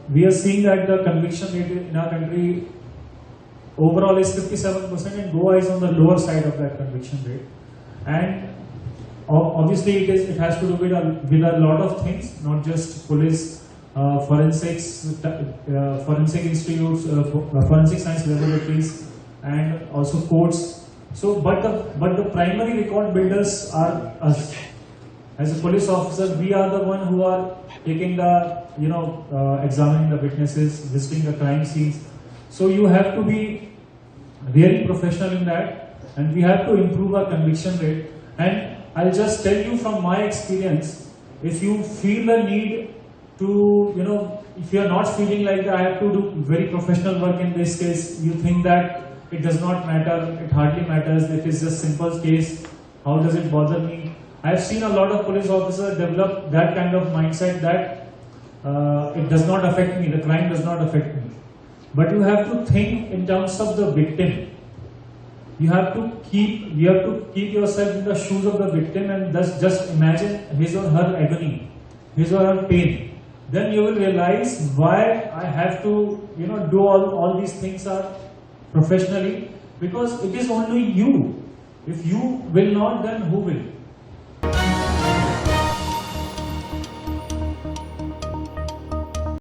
we are seeing that the conviction rate in our country overall is 57%, and Goa is on the lower side of that conviction rate. And obviously it has to do with a lot of things, not just police, forensics, forensic institutes, forensic science laboratories, and also courts. So, but the primary record builders are us. As a police officer, we are the one who are taking the, examining the witnesses, visiting the crime scenes. So you have to be really professional in that, and we have to improve our conviction rate. And I'll just tell you from my experience, if you feel the need to, if you are not feeling like I have to do very professional work in this case, you think that it does not matter, it hardly matters, it is just simple case, how does it bother me? I've seen a lot of police officers develop that kind of mindset that it does not affect me, the crime does not affect me. But you have to think in terms of the victim. You have to keep yourself in the shoes of the victim, and thus just imagine his or her agony, his or her pain. Then you will realize why I have to, do all these things are professionally, because it is only you. If you will not, then who will?